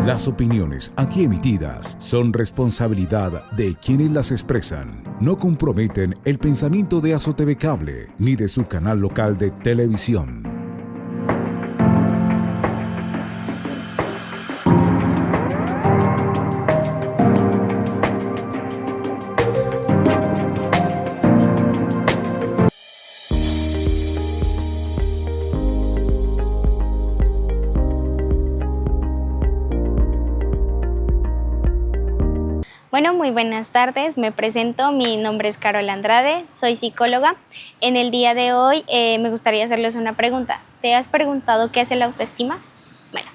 Las opiniones aquí emitidas son responsabilidad de quienes las expresan. No comprometen el pensamiento de AzoTV Cable ni de su canal local de televisión. Bueno, muy buenas tardes, me presento, mi nombre es Carol Andrade, soy psicóloga. En el día de hoy me gustaría hacerles una pregunta. ¿Te has preguntado qué es el autoestima? Bueno,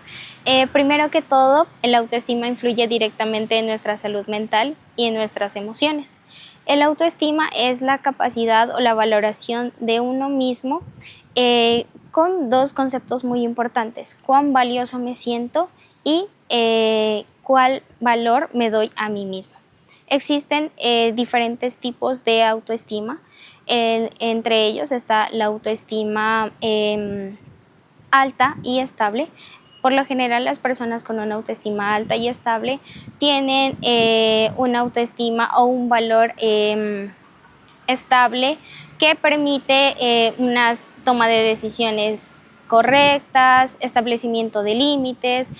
primero que todo, el autoestima influye directamente en nuestra salud mental y en nuestras emociones. El autoestima es la capacidad o la valoración de uno mismo con dos conceptos muy importantes: cuán valioso me siento y cuál valor me doy a mí mismo. Existen diferentes tipos de autoestima, entre ellos está la autoestima alta y estable. Por lo general, las personas con una autoestima alta y estable tienen una autoestima o un valor estable que permite una toma de decisiones correctas, establecimiento de límites,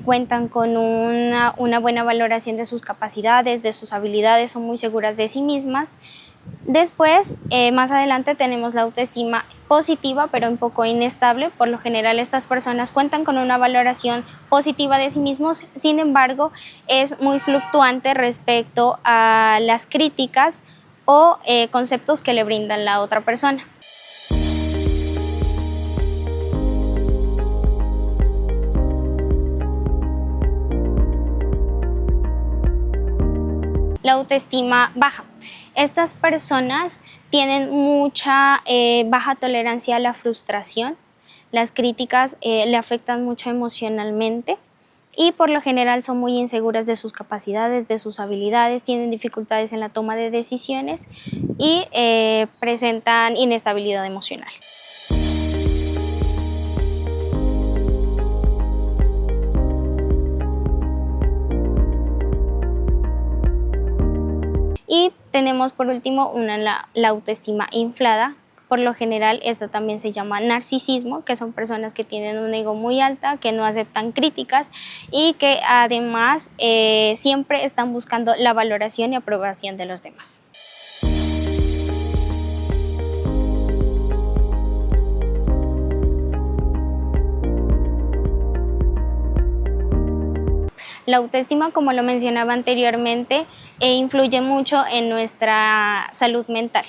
cuentan con una buena valoración de sus capacidades, de sus habilidades, son muy seguras de sí mismas. Después, más adelante tenemos la autoestima positiva, pero un poco inestable. Por lo general, estas personas cuentan con una valoración positiva de sí mismos, sin embargo, es muy fluctuante respecto a las críticas o conceptos que le brindan la otra persona. La autoestima baja. Estas personas tienen mucha baja tolerancia a la frustración. Las críticas le afectan mucho emocionalmente y por lo general son muy inseguras de sus capacidades, de sus habilidades, tienen dificultades en la toma de decisiones y presentan inestabilidad emocional. Y tenemos por último la autoestima inflada. Por lo general esta también se llama narcisismo, que son personas que tienen un ego muy alta, que no aceptan críticas y que además siempre están buscando la valoración y aprobación de los demás. La autoestima, como lo mencionaba anteriormente, influye mucho en nuestra salud mental.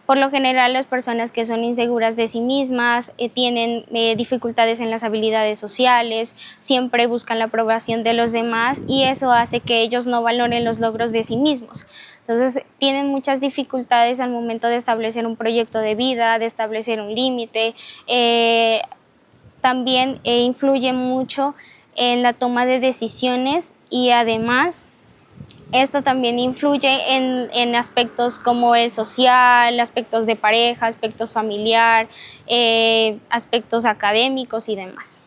Por lo general, las personas que son inseguras de sí mismas tienen dificultades en las habilidades sociales, siempre buscan la aprobación de los demás y eso hace que ellos no valoren los logros de sí mismos. Entonces, tienen muchas dificultades al momento de establecer un proyecto de vida, de establecer un límite. También influye mucho en la toma de decisiones y además esto también influye en aspectos como el social, aspectos de pareja, aspectos familiar, aspectos académicos y demás.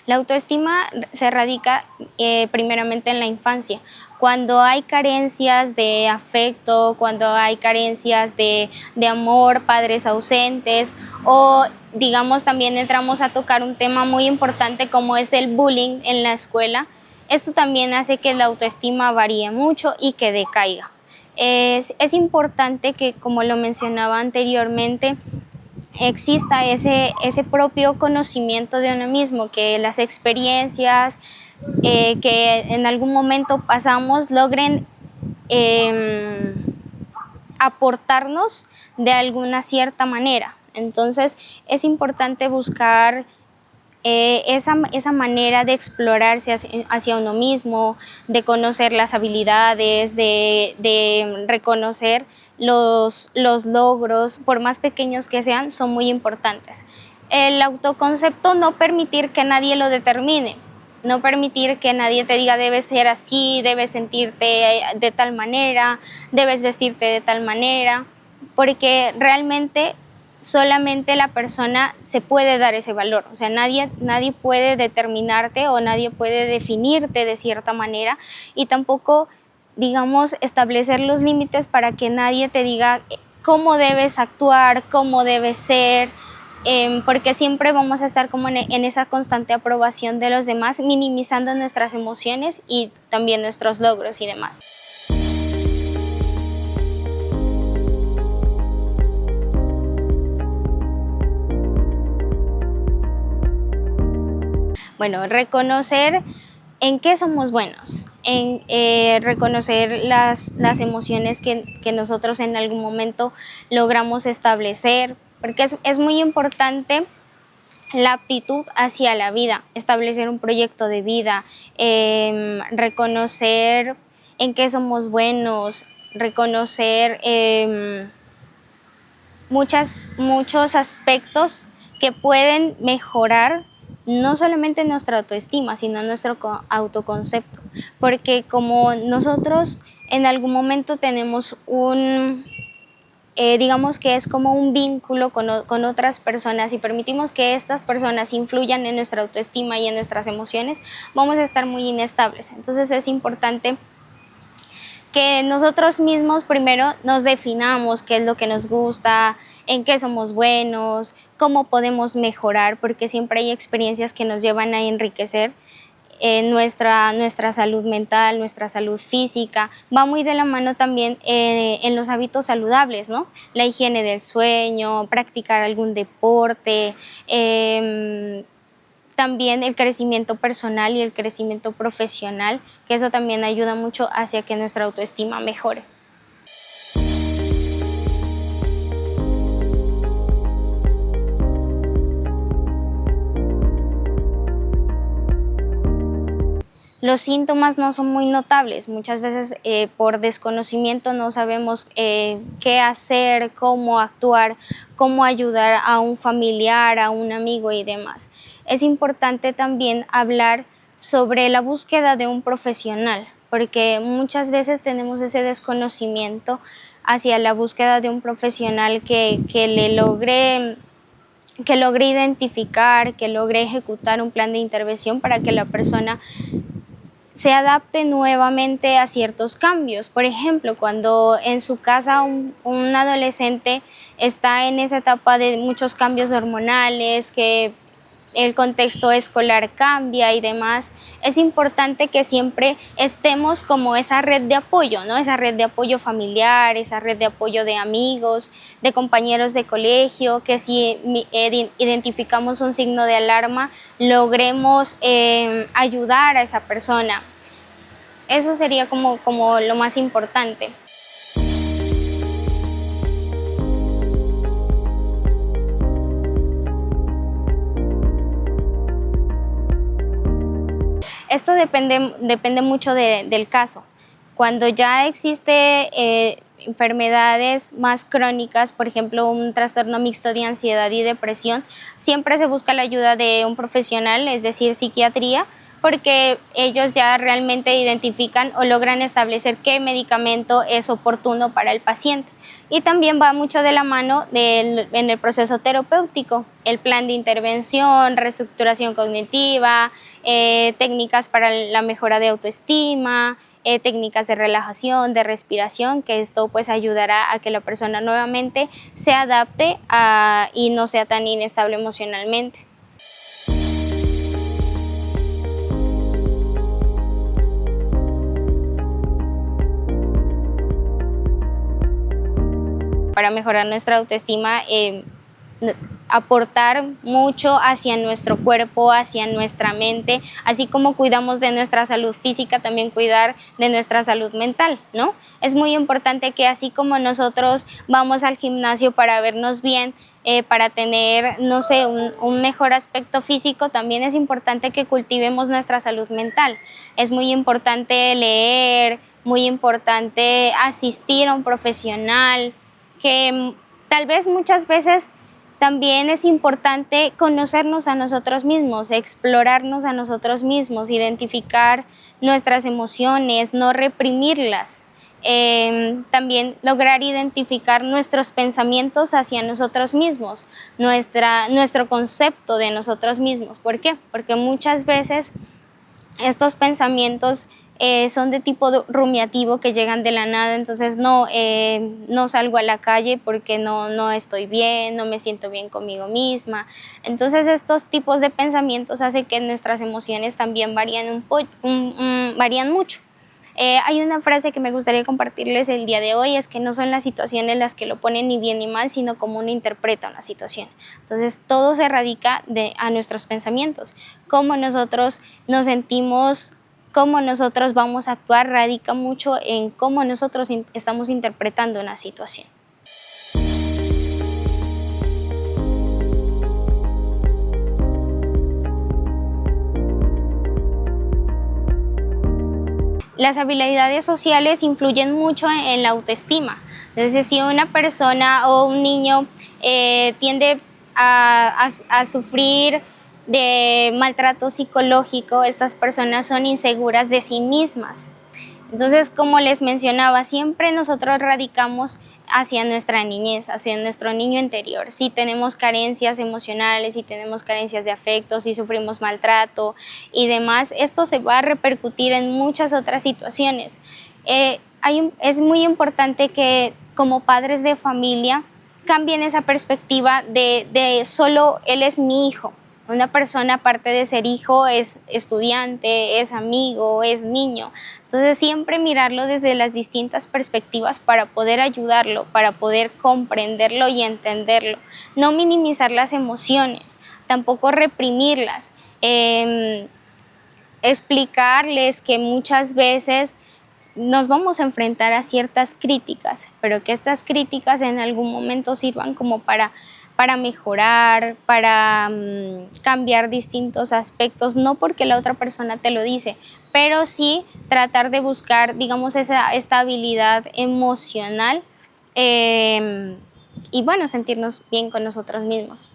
La autoestima se radica primeramente en la infancia, cuando hay carencias de afecto, cuando hay carencias de amor, padres ausentes o digamos también entramos a tocar un tema muy importante como es el bullying en la escuela. Esto también hace que la autoestima varíe mucho y que decaiga. Es importante que, como lo mencionaba anteriormente, exista ese propio conocimiento de uno mismo, que las experiencias que en algún momento pasamos logren aportarnos de alguna cierta manera. Entonces es importante buscar esa manera de explorarse hacia uno mismo, de conocer las habilidades, de reconocer los logros, por más pequeños que sean, son muy importantes. El autoconcepto, no permitir que nadie lo determine. no permitir que nadie te diga debes ser así, debes sentirte de tal manera, debes vestirte de tal manera, porque realmente solamente la persona se puede dar ese valor, o sea, nadie puede determinarte o nadie puede definirte de cierta manera y tampoco, digamos, establecer los límites para que nadie te diga cómo debes actuar, cómo debes ser, porque siempre vamos a estar como en esa constante aprobación de los demás, minimizando nuestras emociones y también nuestros logros y demás. Bueno, reconocer en qué somos buenos, en reconocer las emociones que nosotros en algún momento logramos establecer, porque es muy importante la aptitud hacia la vida, establecer un proyecto de vida, reconocer en qué somos buenos, reconocer muchos aspectos que pueden mejorar no solamente nuestra autoestima, sino nuestro autoconcepto, porque como nosotros en algún momento tenemos digamos que es como un vínculo con otras personas y permitimos que estas personas influyan en nuestra autoestima y en nuestras emociones, vamos a estar muy inestables. Entonces es importante que nosotros mismos primero nos definamos qué es lo que nos gusta, en qué somos buenos, cómo podemos mejorar, porque siempre hay experiencias que nos llevan a enriquecer nuestra salud mental, nuestra salud física. Va muy de la mano también en los hábitos saludables, ¿no? La higiene del sueño, practicar algún deporte, también el crecimiento personal y el crecimiento profesional, que eso también ayuda mucho hacia que nuestra autoestima mejore. Los síntomas no son muy notables, muchas veces por desconocimiento no sabemos qué hacer, cómo actuar, cómo ayudar a un familiar, a un amigo y demás. Es importante también hablar sobre la búsqueda de un profesional, porque muchas veces tenemos ese desconocimiento hacia la búsqueda de un profesional que logre identificar, que logre ejecutar un plan de intervención para que la persona se adapte nuevamente a ciertos cambios. Por ejemplo, cuando en su casa un adolescente está en esa etapa de muchos cambios hormonales, que el contexto escolar cambia y demás, es importante que siempre estemos como esa red de apoyo, ¿no? Esa red de apoyo familiar, esa red de apoyo de amigos, de compañeros de colegio, que si identificamos un signo de alarma, logremos ayudar a esa persona. Eso sería como lo más importante. Esto depende mucho del caso. Cuando ya existe enfermedades más crónicas, por ejemplo, un trastorno mixto de ansiedad y depresión, siempre se busca la ayuda de un profesional, es decir, psiquiatría, porque ellos ya realmente identifican o logran establecer qué medicamento es oportuno para el paciente. Y también va mucho de la mano en el proceso terapéutico, el plan de intervención, reestructuración cognitiva, técnicas para la mejora de autoestima, técnicas de relajación, de respiración, que esto pues ayudará a que la persona nuevamente se adapte y no sea tan inestable emocionalmente. Para mejorar nuestra autoestima, aportar mucho hacia nuestro cuerpo, hacia nuestra mente, así como cuidamos de nuestra salud física, también cuidar de nuestra salud mental, ¿no? Es muy importante que así como nosotros vamos al gimnasio para vernos bien, para tener, no sé, un mejor aspecto físico, también es importante que cultivemos nuestra salud mental. Es muy importante leer, muy importante asistir a un profesional, que tal vez muchas veces También es importante conocernos a nosotros mismos, explorarnos a nosotros mismos, identificar nuestras emociones, no reprimirlas. También lograr identificar nuestros pensamientos hacia nosotros mismos, nuestro concepto de nosotros mismos. ¿Por qué? Porque muchas veces estos pensamientos son de tipo rumiativo, que llegan de la nada. Entonces no salgo a la calle porque no estoy bien, no me siento bien conmigo misma. Entonces estos tipos de pensamientos hacen que nuestras emociones también varían mucho. Hay una frase que me gustaría compartirles el día de hoy, es que no son las situaciones las que lo ponen ni bien ni mal, sino cómo uno interpreta una situación. Entonces todo se radica a nuestros pensamientos. Cómo nosotros nos sentimos, cómo nosotros vamos a actuar, radica mucho en cómo nosotros estamos interpretando una situación. Las habilidades sociales influyen mucho en la autoestima. Entonces, si una persona o un niño tiende a sufrir de maltrato psicológico, estas personas son inseguras de sí mismas. Entonces, como les mencionaba, siempre nosotros radicamos hacia nuestra niñez, hacia nuestro niño interior. Si tenemos carencias emocionales, si tenemos carencias de afecto, si sufrimos maltrato y demás, esto se va a repercutir en muchas otras situaciones. Es muy importante que como padres de familia cambien esa perspectiva de solo él es mi hijo. Una persona, aparte de ser hijo, es estudiante, es amigo, es niño. Entonces siempre mirarlo desde las distintas perspectivas para poder ayudarlo, para poder comprenderlo y entenderlo. No minimizar las emociones, tampoco reprimirlas. Explicarles que muchas veces nos vamos a enfrentar a ciertas críticas, pero que estas críticas en algún momento sirvan como para mejorar, para cambiar distintos aspectos, no porque la otra persona te lo dice, pero sí tratar de buscar, digamos, esa estabilidad emocional y bueno, sentirnos bien con nosotros mismos.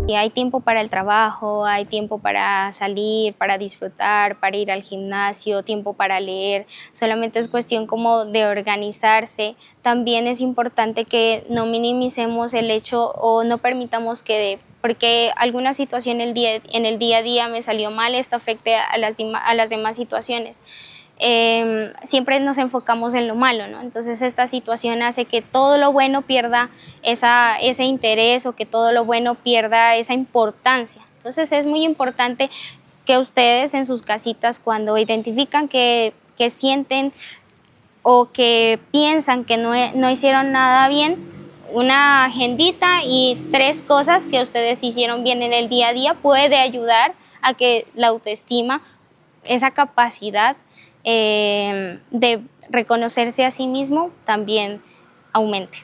Y hay tiempo para el trabajo, hay tiempo para salir, para disfrutar, para ir al gimnasio, tiempo para leer. Solamente es cuestión como de organizarse. También es importante que no minimicemos el hecho o no permitamos que porque alguna situación en el día a día me salió mal, esto afecte a las demás situaciones. Siempre nos enfocamos en lo malo, ¿no? Entonces esta situación hace que todo lo bueno pierda ese interés, o que todo lo bueno pierda esa importancia. Entonces es muy importante que ustedes en sus casitas, cuando identifican que sienten o que piensan que no hicieron nada bien, una agendita y 3 cosas que ustedes hicieron bien en el día a día puede ayudar a que la autoestima, esa capacidad de reconocerse a sí mismo, también aumente.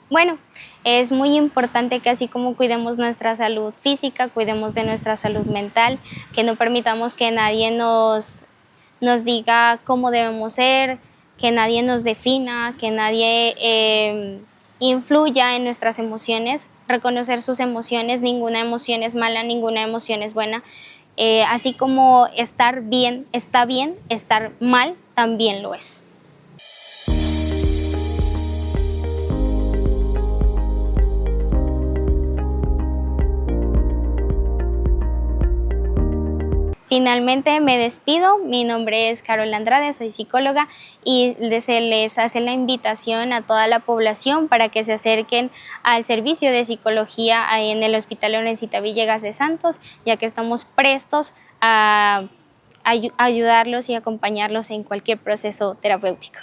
Bueno, es muy importante que así como cuidemos nuestra salud física, cuidemos de nuestra salud mental, que no permitamos que nadie nos diga cómo debemos ser, que nadie nos defina, que nadie influya en nuestras emociones. Reconocer sus emociones, ninguna emoción es mala, ninguna emoción es buena. Así como estar bien, estar mal también lo es. Finalmente me despido, mi nombre es Carol Andrade, soy psicóloga y se les hace la invitación a toda la población para que se acerquen al servicio de psicología ahí en el Hospital Lorencita Villegas de Santos, ya que estamos prestos a ayudarlos y acompañarlos en cualquier proceso terapéutico.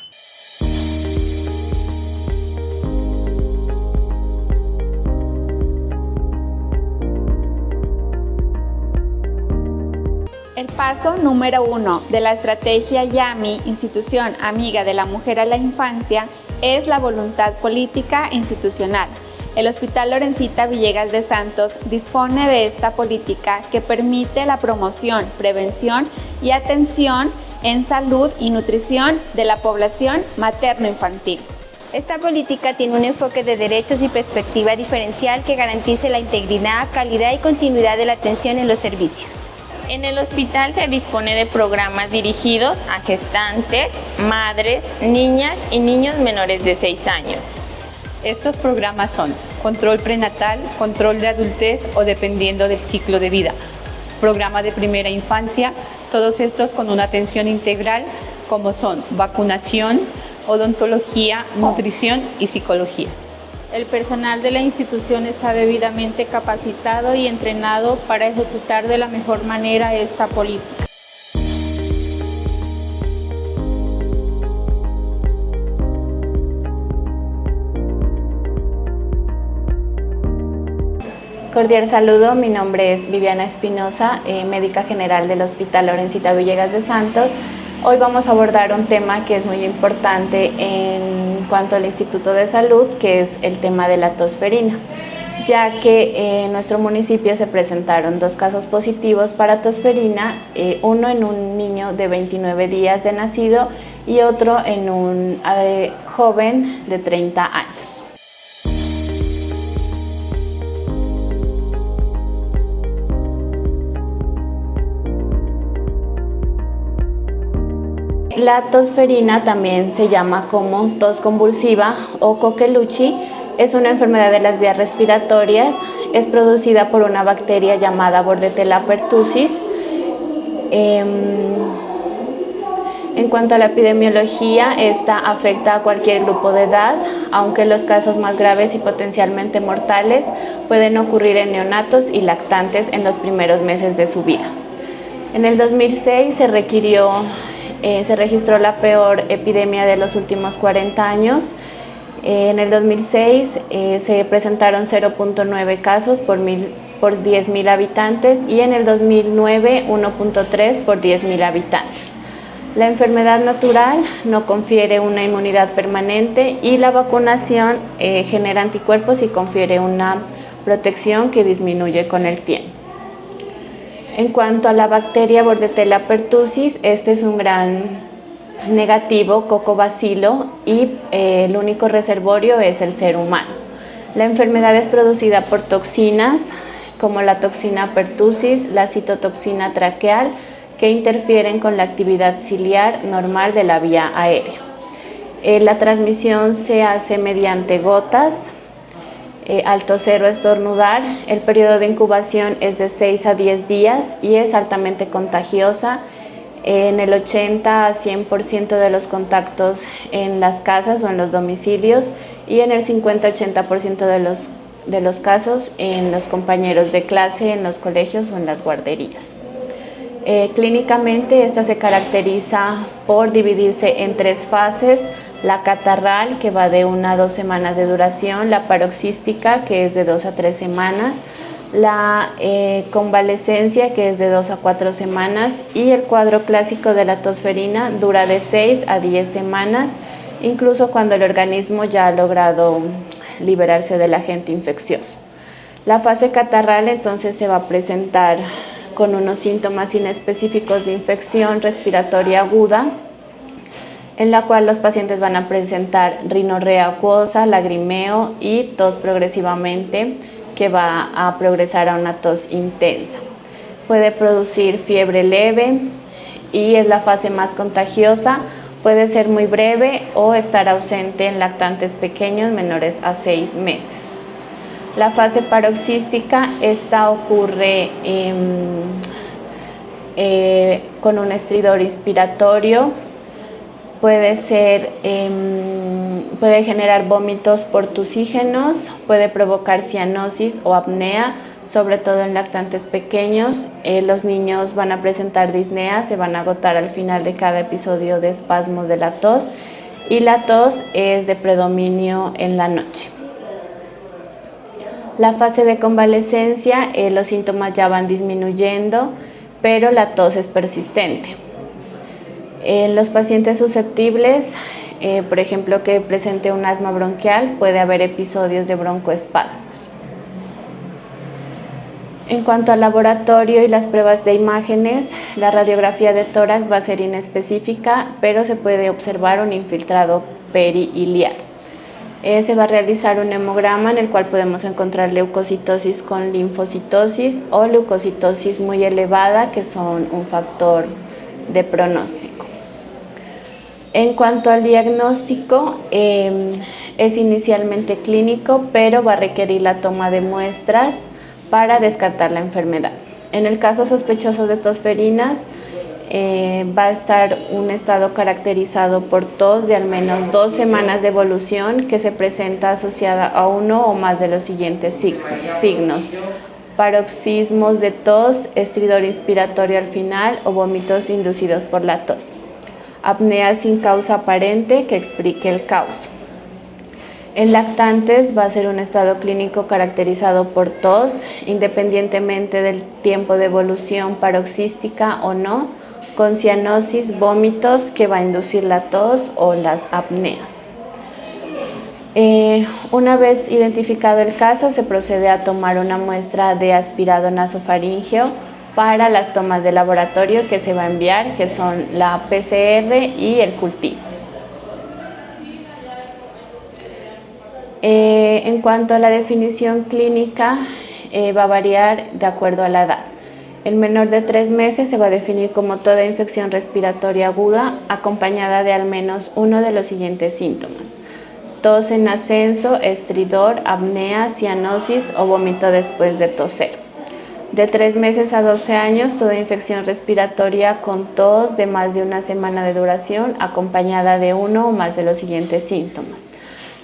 El paso número 1 de la estrategia YAMI, Institución Amiga de la Mujer a la Infancia, es la voluntad política institucional. El Hospital Lorencita Villegas de Santos dispone de esta política que permite la promoción, prevención y atención en salud y nutrición de la población materno-infantil. Esta política tiene un enfoque de derechos y perspectiva diferencial que garantice la integridad, calidad y continuidad de la atención en los servicios. En el hospital se dispone de programas dirigidos a gestantes, madres, niñas y niños menores de 6 años. Estos programas son control prenatal, control de adultez o dependiendo del ciclo de vida, programa de primera infancia, todos estos con una atención integral como son vacunación, odontología, nutrición y psicología. El personal de la institución está debidamente capacitado y entrenado para ejecutar de la mejor manera esta política. Cordial saludo, mi nombre es Viviana Espinosa, médica general del Hospital Lorencita Villegas de Santos. Hoy vamos a abordar un tema que es muy importante en cuanto al Instituto de Salud, que es el tema de la tosferina, ya que en nuestro municipio se presentaron 2 casos positivos para tosferina, uno en un niño de 29 días de nacido y otro en un joven de 30 años. La tosferina también se llama como tos convulsiva o coqueluche, es una enfermedad de las vías respiratorias, es producida por una bacteria llamada Bordetella pertussis. En cuanto a la epidemiología, esta afecta a cualquier grupo de edad, aunque los casos más graves y potencialmente mortales pueden ocurrir en neonatos y lactantes en los primeros meses de su vida. En el 2006 se registró la peor epidemia de los últimos 40 años. En el 2006 se presentaron 0.9 casos por 10.000 habitantes y en el 2009 1.3 por 10.000 habitantes. La enfermedad natural no confiere una inmunidad permanente y la vacunación genera anticuerpos y confiere una protección que disminuye con el tiempo. En cuanto a la bacteria Bordetella pertussis, este es un gran negativo, cocobacilo, y el único reservorio es el ser humano. La enfermedad es producida por toxinas como la toxina pertussis, la citotoxina traqueal, que interfieren con la actividad ciliar normal de la vía aérea. La transmisión se hace mediante gotas. Al toser o estornudar, el periodo de incubación es de 6 a 10 días y es altamente contagiosa. En el 80 a 100% de los contactos en las casas o en los domicilios y en el 50-80% de los casos en los compañeros de clase, en los colegios o en las guarderías. Clínicamente esta se caracteriza por dividirse en 3 fases: la catarral, que va de 1 a 2 semanas de duración, la paroxística, que es de 2 a 3 semanas, la convalescencia, que es de 2 a 4 semanas, y el cuadro clásico de la tosferina dura de 6 a 10 semanas, incluso cuando el organismo ya ha logrado liberarse del agente infeccioso. La fase catarral entonces se va a presentar con unos síntomas inespecíficos de infección respiratoria aguda, en la cual los pacientes van a presentar rinorrea acuosa, lagrimeo y tos progresivamente, que va a progresar a una tos intensa. Puede producir fiebre leve y es la fase más contagiosa, puede ser muy breve o estar ausente en lactantes pequeños menores a 6 meses. La fase paroxística, esta ocurre con un estridor inspiratorio, puede generar vómitos portusígenos, puede provocar cianosis o apnea, sobre todo en lactantes pequeños. Los niños van a presentar disnea, se van a agotar al final de cada episodio de espasmos de la tos, y la tos es de predominio en la noche. La fase de convalescencia, los síntomas ya van disminuyendo, pero la tos es persistente. En los pacientes susceptibles, por ejemplo, que presente un asma bronquial, puede haber episodios de broncoespasmos. En cuanto al laboratorio y las pruebas de imágenes, la radiografía de tórax va a ser inespecífica, pero se puede observar un infiltrado perihiliar. Se va a realizar un hemograma en el cual podemos encontrar leucocitosis con linfocitosis o leucocitosis muy elevada, que son un factor de pronóstico. En cuanto al diagnóstico, es inicialmente clínico, pero va a requerir la toma de muestras para descartar la enfermedad. En el caso sospechoso de tos ferinas, va a estar un estado caracterizado por tos de al menos 2 semanas de evolución que se presenta asociada a uno o más de los siguientes signos: paroxismos de tos, estridor inspiratorio al final o vómitos inducidos por la tos, apnea sin causa aparente que explique el caos. En lactantes va a ser un estado clínico caracterizado por tos, independientemente del tiempo de evolución paroxística o no, con cianosis, vómitos que va a inducir la tos o las apneas. Una vez identificado el caso, se procede a tomar una muestra de aspirado nasofaríngeo para las tomas de laboratorio que se va a enviar, que son la PCR y el cultivo. En cuanto a la definición clínica, va a variar de acuerdo a la edad. El menor de 3 meses se va a definir como toda infección respiratoria aguda acompañada de al menos uno de los siguientes síntomas: tos en ascenso, estridor, apnea, cianosis o vómito después de toser. De 3 meses a 12 años, toda infección respiratoria con tos de más de una semana de duración acompañada de uno o más de los siguientes síntomas: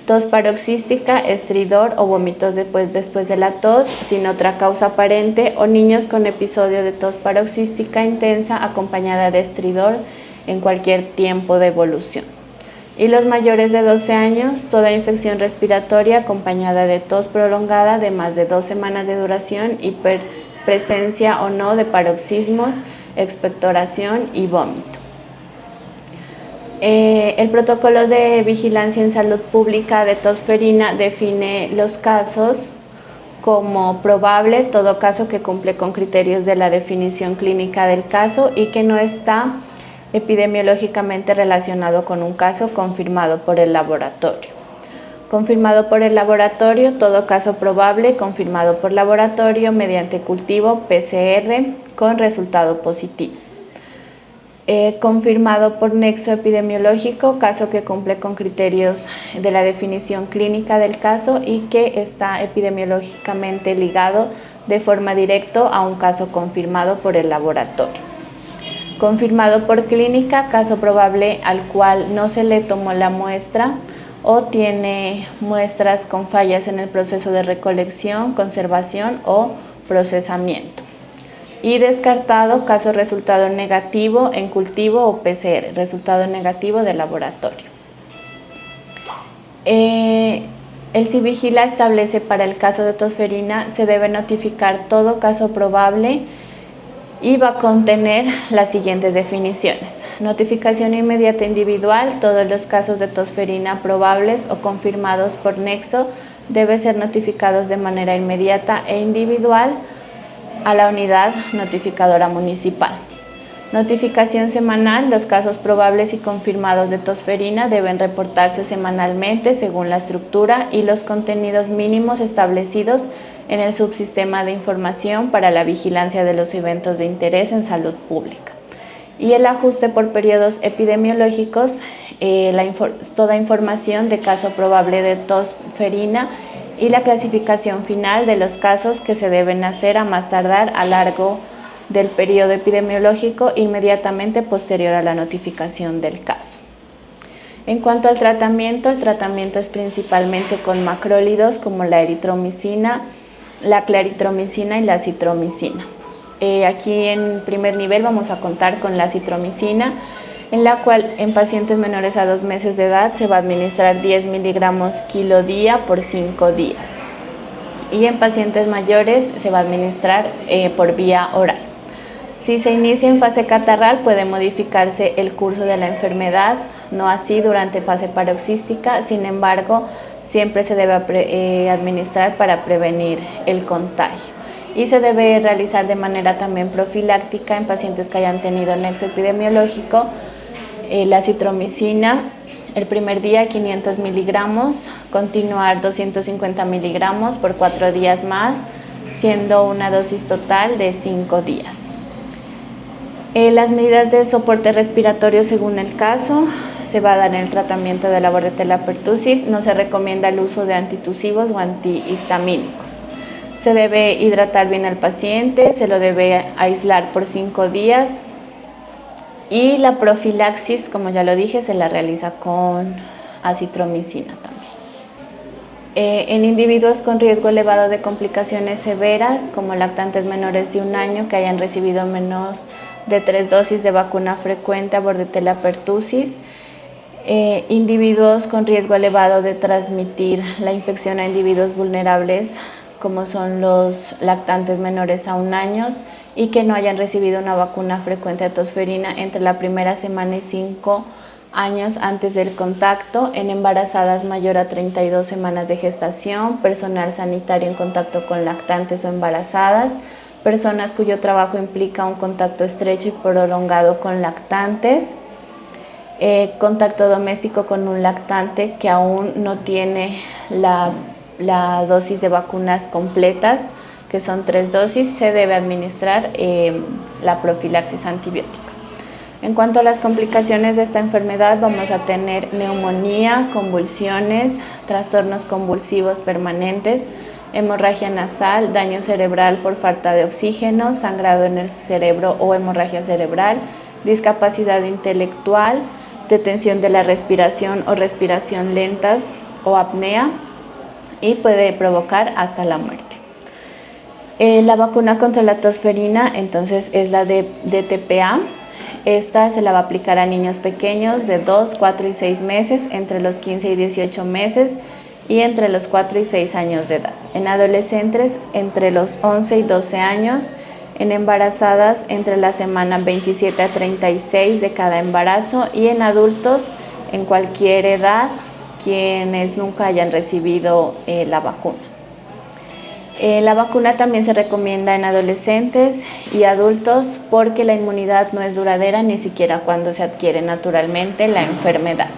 tos paroxística, estridor o vómitos después de la tos sin otra causa aparente, o niños con episodio de tos paroxística intensa acompañada de estridor en cualquier tiempo de evolución. Y los mayores de 12 años, toda infección respiratoria acompañada de tos prolongada de más de 2 semanas de duración y presencia o no de paroxismos, expectoración y vómito. El protocolo de vigilancia en salud pública de tos ferina define los casos como probable, todo caso que cumple con criterios de la definición clínica del caso y que no está epidemiológicamente relacionado con un caso confirmado por el laboratorio. Confirmado por el laboratorio, todo caso probable confirmado por laboratorio mediante cultivo PCR con resultado positivo. Confirmado por nexo epidemiológico, caso que cumple con criterios de la definición clínica del caso y que está epidemiológicamente ligado de forma directa a un caso confirmado por el laboratorio. Confirmado por clínica, caso probable al cual no se le tomó la muestra o tiene muestras con fallas en el proceso de recolección, conservación o procesamiento. Y descartado, caso resultado negativo en cultivo o PCR, resultado negativo de laboratorio. El CIVIGILA establece para el caso de tos ferina se debe notificar todo caso probable y va a contener las siguientes definiciones: notificación inmediata individual, todos los casos de tos ferina probables o confirmados por nexo deben ser notificados de manera inmediata e individual a la unidad notificadora municipal. Notificación semanal, los casos probables y confirmados de tos ferina deben reportarse semanalmente según la estructura y los contenidos mínimos establecidos en el subsistema de información para la vigilancia de los eventos de interés en salud pública. Y el ajuste por periodos epidemiológicos, toda información de caso probable de tos ferina y la clasificación final de los casos que se deben hacer a más tardar a largo del periodo epidemiológico inmediatamente posterior a la notificación del caso. En cuanto al tratamiento, el tratamiento es principalmente con macrólidos como la eritromicina, la claritromicina y la citromicina. Aquí en primer nivel vamos a contar con la citromicina, en la cual en pacientes menores a 2 meses de edad se va a administrar 10 miligramos kilo día por 5 días. Y en pacientes mayores se va a administrar por vía oral. Si se inicia en fase catarral, puede modificarse el curso de la enfermedad, no así durante fase paroxística. Sin embargo, siempre se debe administrar para prevenir el contagio. Y se debe realizar de manera también profiláctica en pacientes que hayan tenido nexo epidemiológico. La acitromicina, el primer día 500 miligramos, continuar 250 miligramos por 4 días más, siendo una dosis total de 5 días. Las medidas de soporte respiratorio según el caso, se va a dar en el tratamiento de la Bordetella pertussis. No se recomienda el uso de antitusivos o antihistamínicos. Se debe hidratar bien al paciente, se lo debe aislar por 5 días y la profilaxis, como ya lo dije, se la realiza con acitromicina también. En individuos con riesgo elevado de complicaciones severas, como lactantes menores de 1 año que hayan recibido menos de 3 dosis de vacuna frecuente a Bordetella pertussis, individuos con riesgo elevado de transmitir la infección a individuos vulnerables, como son los lactantes menores a 1 año y que no hayan recibido una vacuna frecuente de tosferina entre la primera semana y 5 años antes del contacto, en embarazadas mayor a 32 semanas de gestación, personal sanitario en contacto con lactantes o embarazadas, personas cuyo trabajo implica un contacto estrecho y prolongado con lactantes, contacto doméstico con un lactante que aún no tiene la dosis de vacunas completas, que son 3 dosis, se debe administrar la profilaxis antibiótica. En cuanto a las complicaciones de esta enfermedad, vamos a tener neumonía, convulsiones, trastornos convulsivos permanentes, hemorragia nasal, daño cerebral por falta de oxígeno, sangrado en el cerebro o hemorragia cerebral, discapacidad intelectual, detención de la respiración o respiración lentas o apnea, y puede provocar hasta la muerte. La vacuna contra la tosferina entonces es la de DTPA. Esta se la va a aplicar a niños pequeños de 2, 4 y 6 meses, entre los 15 y 18 meses y entre los 4 y 6 años de edad. En adolescentes entre los 11 y 12 años, en embarazadas entre la semana 27 a 36 de cada embarazo y en adultos en cualquier edad quienes nunca hayan recibido la vacuna. La vacuna también se recomienda en adolescentes y adultos porque la inmunidad no es duradera ni siquiera cuando se adquiere naturalmente la enfermedad.